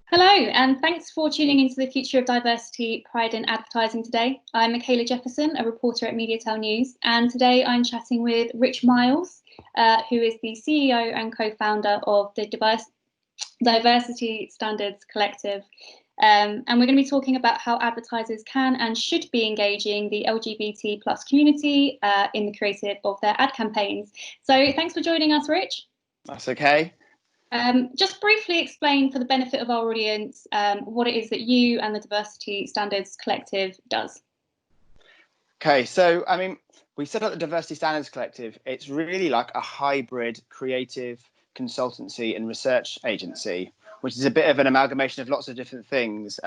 Hello, and thanks for tuning into the Future of Diversity, Pride in Advertising today. I'm Michaela Jefferson, a reporter at Mediatel News, and today I'm chatting with Rich Miles, who is the CEO and co-founder of the Diversity Standards Collective. And we're going to be talking about how advertisers can and should be engaging the LGBT plus community in the creative of their ad campaigns. So thanks for joining us, Rich. That's okay. Just briefly explain for the benefit of our audience what it is that you and the Diversity Standards Collective does. Okay, so we set up the Diversity Standards Collective. It's really like a hybrid creative consultancy and research agency, which is a bit of an amalgamation of lots of different things.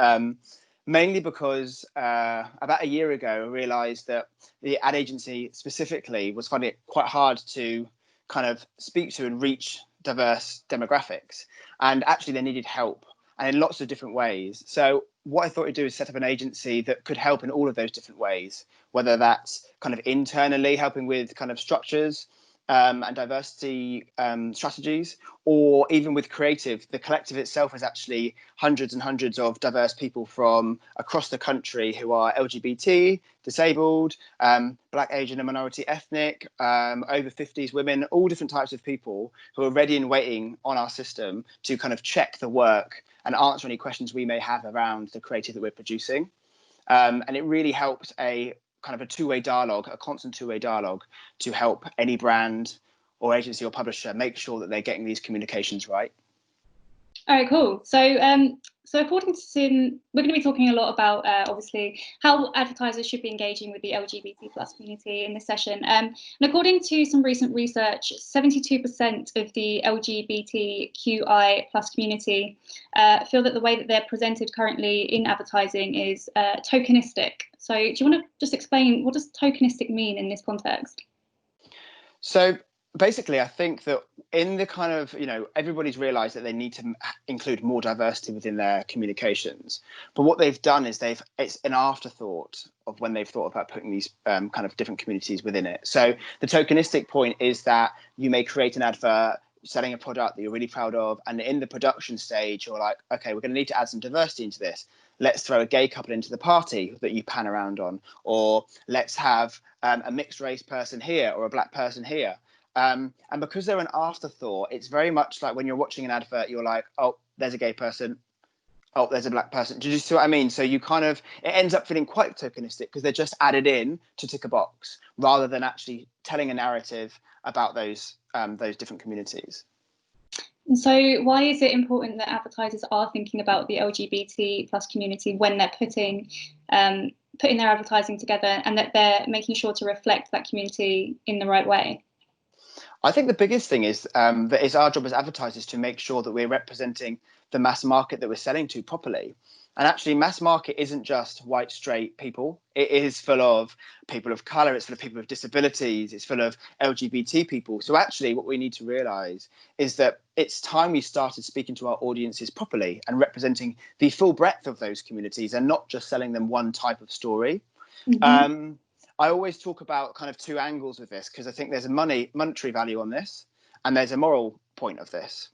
Mainly because about a year ago, I realised that the ad agency specifically was finding it quite hard to kind of speak to and reach diverse demographics, and actually they needed help, and in lots of different ways. So what I thought we'd do is set up an agency that could help in all of those different ways, whether that's kind of internally helping with kind of structures and diversity strategies, or even with creative. The collective itself is actually hundreds and hundreds of diverse people from across the country who are LGBT, disabled, Black, Asian and minority ethnic, over 50s women, all different types of people who are ready and waiting on our system to kind of check the work and answer any questions we may have around the creative that we're producing. And it really helps a kind of a two-way dialogue, a constant two-way dialogue, to help any brand or agency or publisher make sure that they're getting these communications right. All right, cool. So according to Sim, we're going to be talking a lot about obviously how advertisers should be engaging with the LGBT plus community in this session. And according to some recent research, 72% of the LGBTQI plus community feel that the way that they're presented currently in advertising is tokenistic. So do you want to just explain, what does tokenistic mean in this context? So basically, I think that in the kind of, everybody's realized that they need to include more diversity within their communications. But what they've done is it's an afterthought of when they've thought about putting these kind of different communities within it. So the tokenistic point is that you may create an advert selling a product that you're really proud of, and in the production stage, you're like, okay, we're going to need to add some diversity into this. Let's throw a gay couple into the party that you pan around on, or let's have a mixed race person here or a black person here. And because they're an afterthought, it's very much like when you're watching an advert, you're like, oh, there's a gay person. Oh, there's a black person. Do you see what I mean? So you it ends up feeling quite tokenistic because they're just added in to tick a box rather than actually telling a narrative about those different communities. And so why is it important that advertisers are thinking about the LGBT plus community when they're putting their advertising together, and that they're making sure to reflect that community in the right way? I think the biggest thing is that it's our job as advertisers to make sure that we're representing the mass market that we're selling to properly. And actually, mass market isn't just white, straight people. It is full of people of colour. It's full of people with disabilities. It's full of LGBT people. So actually, what we need to realise is that it's time we started speaking to our audiences properly and representing the full breadth of those communities and not just selling them one type of story. Mm-hmm. I always talk about kind of two angles with this because I think there's a monetary value on this and there's a moral point of this.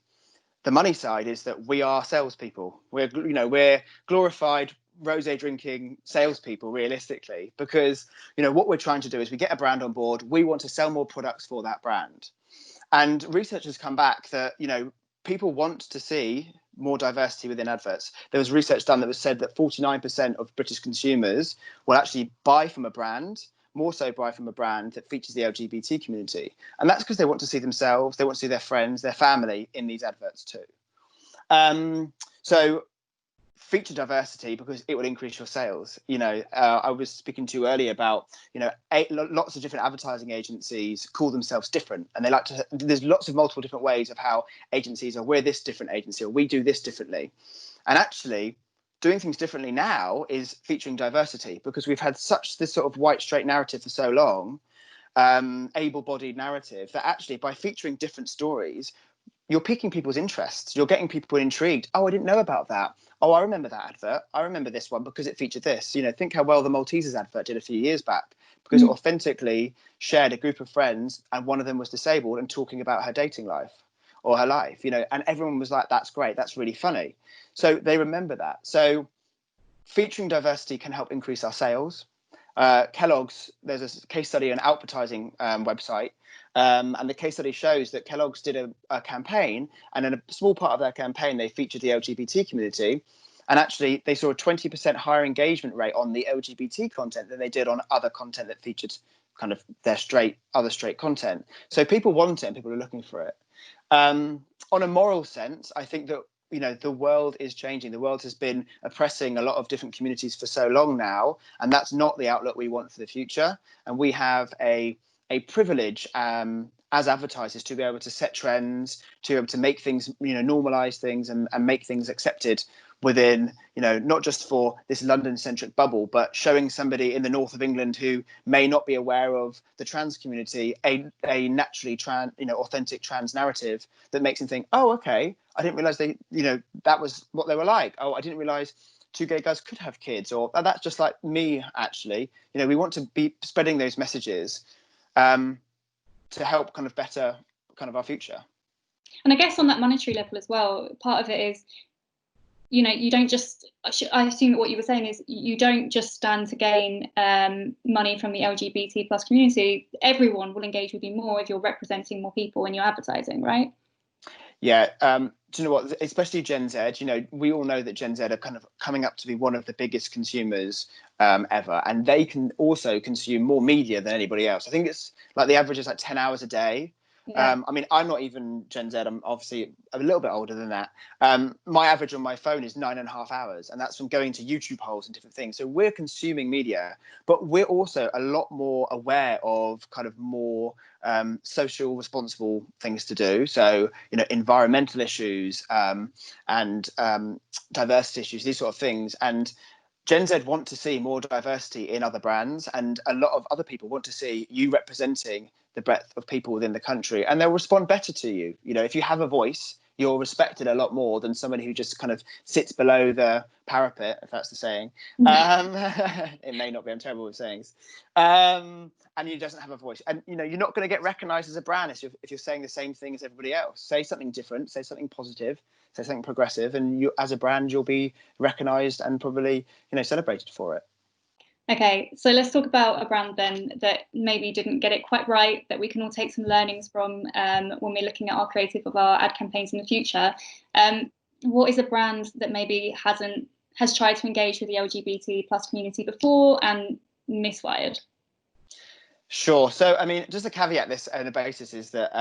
The money side is that we are salespeople. We're glorified rosé drinking salespeople, realistically, because what we're trying to do is we get a brand on board. We want to sell more products for that brand, and research has come back that people want to see more diversity within adverts. There was research done that said that 49% of British consumers will actually buy from a brand, more so buy from a brand that features the LGBT community. And that's because they want to see themselves, they want to see their friends, their family in these adverts too. So feature diversity because it will increase your sales. I was speaking to you earlier about, lots of different advertising agencies call themselves different, and there's lots of multiple different ways of how agencies are, we're this different agency or we do this differently. And actually, doing things differently now is featuring diversity because we've had this sort of white straight narrative for so long, able-bodied narrative, that actually by featuring different stories, you're piquing people's interests. You're getting people intrigued. Oh, I didn't know about that. Oh, I remember that advert. I remember this one because it featured this. Think how well the Maltesers advert did a few years back because it authentically shared a group of friends and one of them was disabled and talking about her dating life. or her life, you know, and everyone was like, that's great, that's really funny. So they remember that. So featuring diversity can help increase our sales. Kellogg's, there's a case study on advertising website, and the case study shows that Kellogg's did a campaign, and in a small part of their campaign, they featured the LGBT community. And actually, they saw a 20% higher engagement rate on the LGBT content than they did on other content that featured kind of their other straight content. So people want it and people are looking for it. On a moral sense, I think that, you know, the world is changing. The world has been oppressing a lot of different communities for so long now, and that's not the outlook we want for the future. And we have a privilege as advertisers to be able to set trends, to be able to make things, you know, normalize things and make things accepted within, you know, not just for this London-centric bubble, but showing somebody in the north of England who may not be aware of the trans community a naturally trans, you know, authentic trans narrative that makes them think, oh, okay, I didn't realize they, you know, that was what they were like. Oh, I didn't realize two gay guys could have kids, or oh, that's just like me, actually. You know, we want to be spreading those messages to help kind of better kind of our future. And I guess on that monetary level as well, part of it is, you know, you don't just, I assume that what you were saying is you don't just stand to gain money from the LGBT plus community. Everyone will engage with you more if you're representing more people in your advertising, right? Yeah. Do you know what, especially Gen Z, you know, we all know that Gen Z are kind of coming up to be one of the biggest consumers ever, and they can also consume more media than anybody else. I think it's like the average is like 10 hours a day. Yeah. I mean, I'm not even Gen Z. I'm obviously a little bit older than that. My average on my phone is 9.5 hours, and that's from going to YouTube holes and different things. So we're consuming media, but we're also a lot more aware of kind of more social responsible things to do. So, you know, environmental issues and diversity issues, these sort of things. And Gen Z want to see more diversity in other brands, and a lot of other people want to see you representing the breadth of people within the country, and they'll respond better to you. You know, if you have a voice, you're respected a lot more than somebody who just kind of sits below the parapet, if that's the saying. It may not be, I'm terrible with sayings. And you doesn't have a voice. And, you know, you're not going to get recognized as a brand if you're saying the same thing as everybody else. Say something different, say something positive, say something progressive, and you, as a brand, you'll be recognized and probably, you know, celebrated for it. Okay, so let's talk about a brand then that maybe didn't get it quite right, that we can all take some learnings from when we're looking at our creative of our ad campaigns in the future. What is a brand that maybe has tried to engage with the LGBT plus community before and misfired? Sure. So, I mean, just to caveat this on the basis is that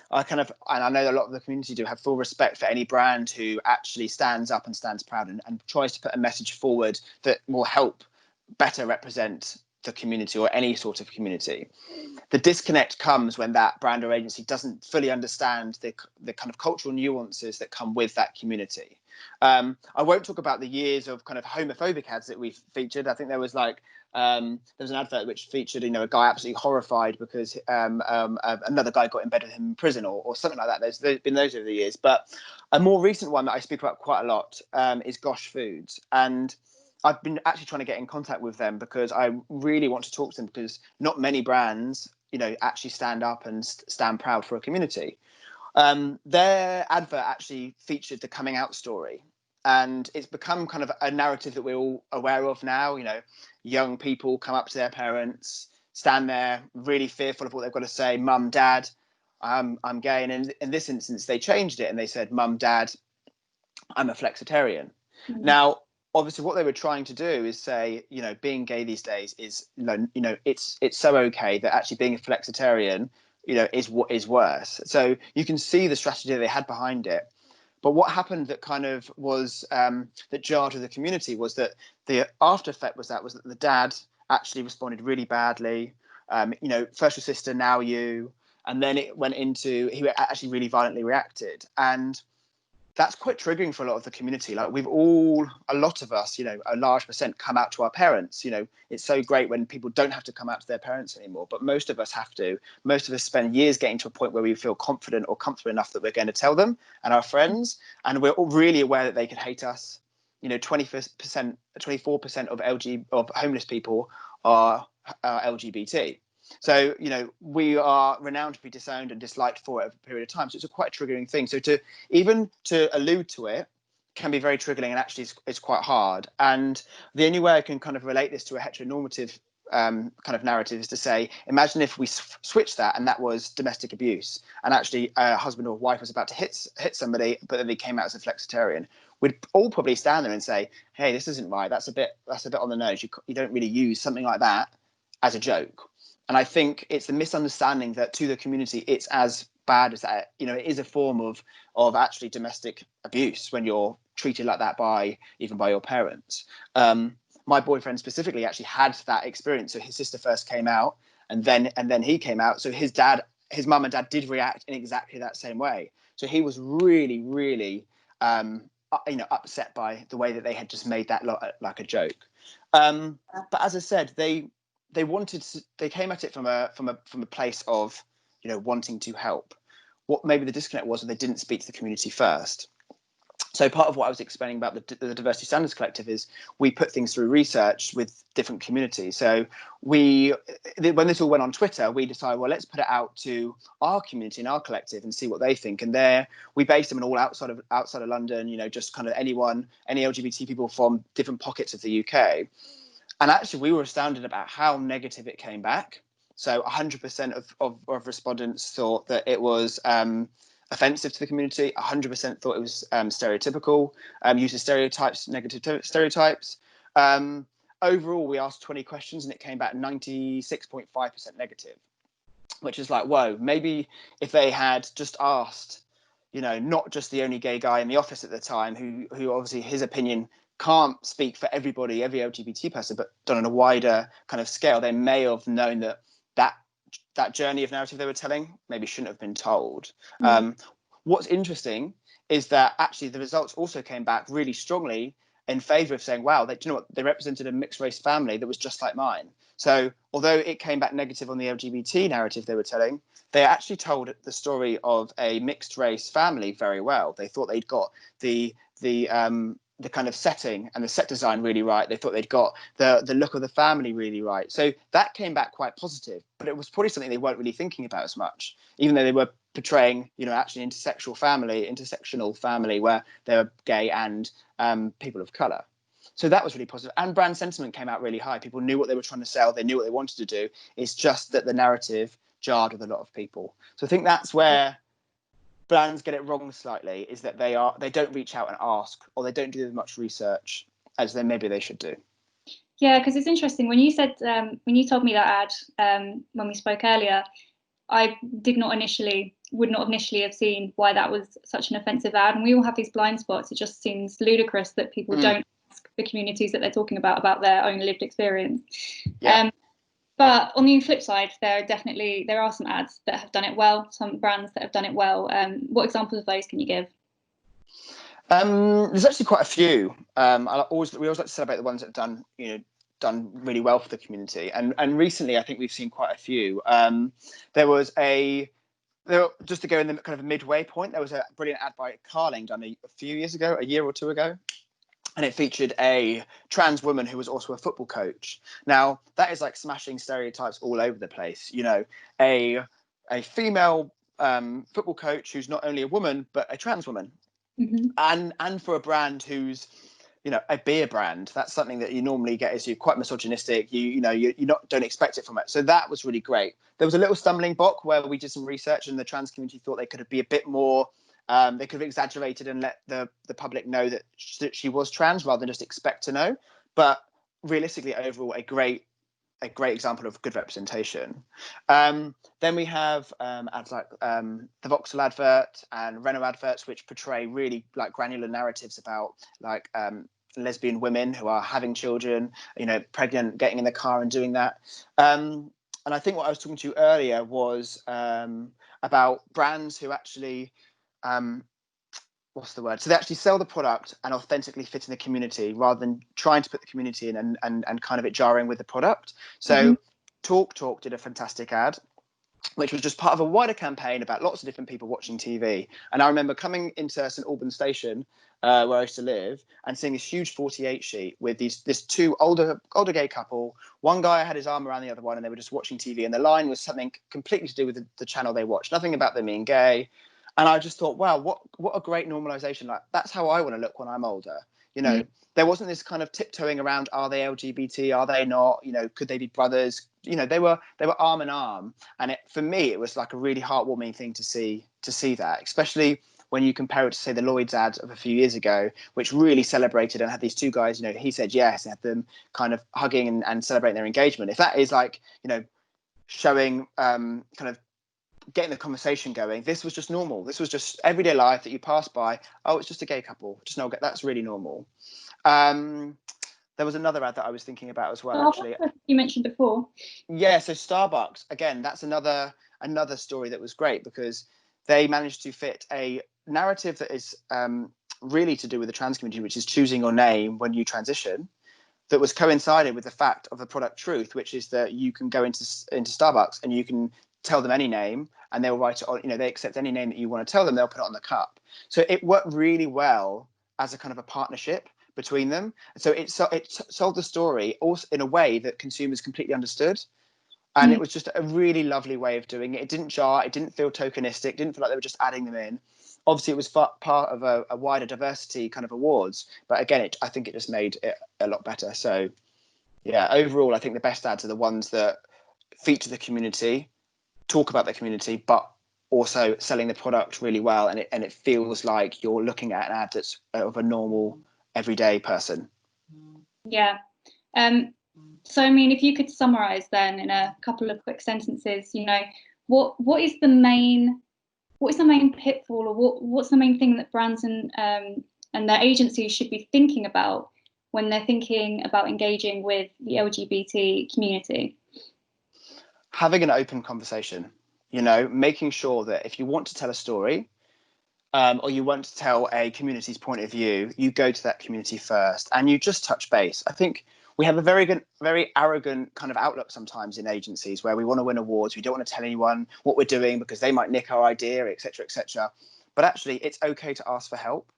I kind of, and I know a lot of the community do have full respect for any brand who actually stands up and stands proud and tries to put a message forward that will help better represent the community or any sort of community. The disconnect comes when that brand or agency doesn't fully understand the kind of cultural nuances that come with that community. I won't talk about the years of kind of homophobic ads that we've featured. I think there was like there was an advert which featured, you know, a guy absolutely horrified because another guy got in bed with him in prison or something like that. There's been those over the years, but a more recent one that I speak about quite a lot is Gosh Foods, and I've been actually trying to get in contact with them because I really want to talk to them, because not many brands, you know, actually stand up and stand proud for a community. Their advert actually featured the coming out story, and it's become kind of a narrative that we're all aware of now. You know, young people come up to their parents, stand there really fearful of what they've got to say. Mum, Dad, I'm gay. And in this instance, they changed it and they said, Mum, Dad, I'm a flexitarian. Mm-hmm. Now, obviously what they were trying to do is say, you know, being gay these days is, you know, it's so okay that actually being a flexitarian, you know, is what is worse. So you can see the strategy they had behind it. But what happened that kind of was that jarred with the community was that the after effect was that the dad actually responded really badly. You know, first your sister, now you, and then it went into, he actually really violently reacted. And that's quite triggering for a lot of the community. Like a lot of us, you know, a large percent come out to our parents. You know, it's so great when people don't have to come out to their parents anymore, but most of us have to. Most of us spend years getting to a point where we feel confident or comfortable enough that we're going to tell them and our friends, and we're all really aware that they could hate us. You know, 24% of homeless people are LGBT. So, you know, we are renowned to be disowned and disliked for it over a period of time. So it's a quite triggering thing. So to allude to it can be very triggering, and actually it's quite hard. And the only way I can kind of relate this to a heteronormative kind of narrative is to say, imagine if we switched that and that was domestic abuse, and actually a husband or wife was about to hit somebody, but then they came out as a flexitarian. We'd all probably stand there and say, hey, this isn't right. That's a bit on the nose. You don't really use something like that as a joke. And I think it's the misunderstanding that to the community, it's as bad as that. You know, it is a form of actually domestic abuse when you're treated like that even by your parents. My boyfriend specifically actually had that experience. So his sister first came out, and then he came out. So his mum and dad did react in exactly that same way. So he was really, really, upset by the way that they had just made that like a joke. But as I said, they came at it from a place of, you know, wanting to help. What maybe the disconnect was that they didn't speak to the community first. So part of what I was explaining about the Diversity Standards Collective is we put things through research with different communities. So when this all went on Twitter, we decided, well, let's put it out to our community and our collective and see what they think. And there we based them on all outside of London, you know, just kind of any LGBT people from different pockets of the UK. And actually, we were astounded about how negative it came back. So 100% of respondents thought that it was offensive to the community. 100% thought it was stereotypical, uses stereotypes, negative stereotypes. Overall, we asked 20 questions and it came back 96.5% negative, which is like, whoa, maybe if they had just asked, you know, not just the only gay guy in the office at the time, who obviously his opinion can't speak for everybody, every LGBT person, but done on a wider kind of scale, they may have known that journey of narrative they were telling maybe shouldn't have been told. What's interesting is that actually the results also came back really strongly in favour of saying, wow, you know what, they represented a mixed race family that was just like mine. So although it came back negative on the LGBT narrative they were telling, they actually told the story of a mixed race family very well. They thought they'd got the kind of setting and the set design really right. They thought they'd got the look of the family really right. So that came back quite positive, but it was probably something they weren't really thinking about as much, even though they were portraying, you know, actually intersectional family where they were gay and people of colour. So that was really positive. And brand sentiment came out really high. People knew what they were trying to sell. They knew what they wanted to do. It's just that the narrative jarred with a lot of people. So I think that's where brands get it wrong slightly, is that they don't reach out and ask, or they don't do as much research as maybe they should do. Yeah, because it's interesting when you said when you told me that ad when we spoke earlier, I would not initially have seen why that was such an offensive ad. And we all have these blind spots. It just seems ludicrous that people don't ask the communities that they're talking about their own lived experience. Yeah. But on the flip side, there are some ads that have done it well, some brands that have done it well. What examples of those can you give? There's actually quite a few. We always like to celebrate the ones that have done really well for the community. And recently, I think we've seen quite a few. Just to go in the kind of midway point, there was a brilliant ad by Carling done a year or two ago. And it featured a trans woman who was also a football coach. Now, that is like smashing stereotypes all over the place. You know, a female football coach who's not only a woman, but a trans woman. Mm-hmm. And for a brand who's, you know, a beer brand, that's something that you normally get is you're quite misogynistic. You don't expect it from it. So that was really great. There was a little stumbling block where we did some research and the trans community thought they could be a bit more. They could have exaggerated and let the public know that she was trans rather than just expect to know. But realistically, overall, a great example of good representation. Then we have ads like the Vauxhall advert and Renault adverts, which portray really like granular narratives about like lesbian women who are having children, you know, pregnant, getting in the car and doing that. And I think what I was talking to you earlier was about brands who actually So they actually sell the product and authentically fit in the community rather than trying to put the community in and kind of it jarring with the product. So Talk did a fantastic ad. which was just part of a wider campaign about lots of different people watching TV. And I remember coming into St Albans Station, where I used to live, and seeing this huge 48 sheet with this two older gay couple. One guy had his arm around the other one, and they were just watching TV. And the line was something completely to do with the channel they watched, nothing about them being gay. And I just thought, wow, what a great normalization. Like, that's how I want to look when I'm older. You know, there wasn't this kind of tiptoeing around, are they LGBT? Are they not? You know, could they be brothers? You know, they were arm in arm. And for me, it was like a really heartwarming thing to see that, especially when you compare it to, say, the Lloyd's ad of a few years ago, which really celebrated and had these two guys, you know, he said yes, and had them kind of hugging and celebrating their engagement. If that is like, you know, showing kind of getting the conversation going, this was just normal. This was just everyday life that you pass by. Oh, it's just a gay couple. Just no, that's really normal. There was another ad that I was thinking about as well, actually. You mentioned before. Yeah, so Starbucks, again, that's another story that was great, because they managed to fit a narrative that is really to do with the trans community, which is choosing your name when you transition, that was coincided with the fact of the product truth, which is that you can go into Starbucks and you can tell them any name and they'll write it on, you know, they accept any name that you want to tell them, they'll put it on the cup. So it worked really well as a kind of a partnership between them. So it sold the story also in a way that consumers completely understood. And it was just a really lovely way of doing it. It didn't jar, it didn't feel tokenistic, it didn't feel like they were just adding them in. Obviously, it was part of a wider diversity kind of awards, but again, I think it just made it a lot better. So yeah, overall, I think the best ads are the ones that feature the community, talk about the community, but also selling the product really well, and it feels like you're looking at an ad that's of a normal, everyday person. Yeah. So, I mean, if you could summarize then in a couple of quick sentences, you know, what is the main pitfall, or what's the main thing that brands and their agencies should be thinking about when they're thinking about engaging with the LGBT community? Having an open conversation, you know, making sure that if you want to tell a story, or you want to tell a community's point of view, you go to that community first and you just touch base. I think we have a very arrogant kind of outlook sometimes in agencies, where we want to win awards. We don't want to tell anyone what we're doing because they might nick our idea, et cetera, et cetera. But actually, it's okay to ask for help.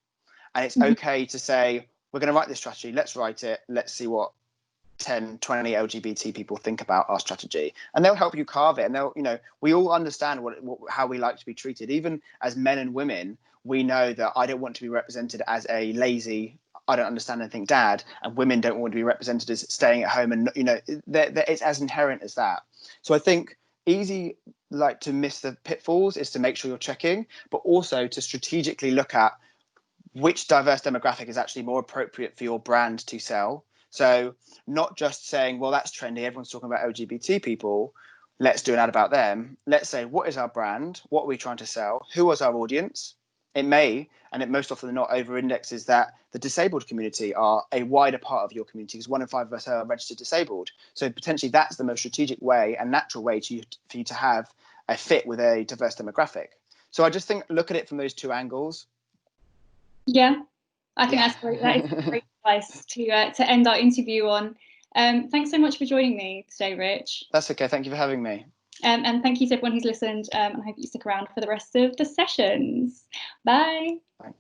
And it's okay to say, we're going to write this strategy. Let's write it. Let's see what 10, 20 LGBT people think about our strategy, and they'll help you carve it. And they'll, you know, we all understand how we like to be treated. Even as men and women, we know that I don't want to be represented as a lazy, I don't understand anything dad, and women don't want to be represented as staying at home. And, you know, it's as inherent as that. So I think easy, like, to miss the pitfalls is to make sure you're checking, but also to strategically look at which diverse demographic is actually more appropriate for your brand to sell. So not just saying, well, that's trendy, everyone's talking about LGBT people, let's do an ad about them. Let's say, what is our brand? What are we trying to sell? Who is our audience? It may, and it most often than not over indexes that the disabled community are a wider part of your community, because 1 in 5 of us are registered disabled. So potentially that's the most strategic way and natural way for you to have a fit with a diverse demographic. So I just think, look at it from those two angles. Yeah, I think that's great. That is great advice to end our interview on. Thanks so much for joining me today, Rich. That's okay. Thank you for having me. And thank you to everyone who's listened. And I hope you stick around for the rest of the sessions. Bye. Bye.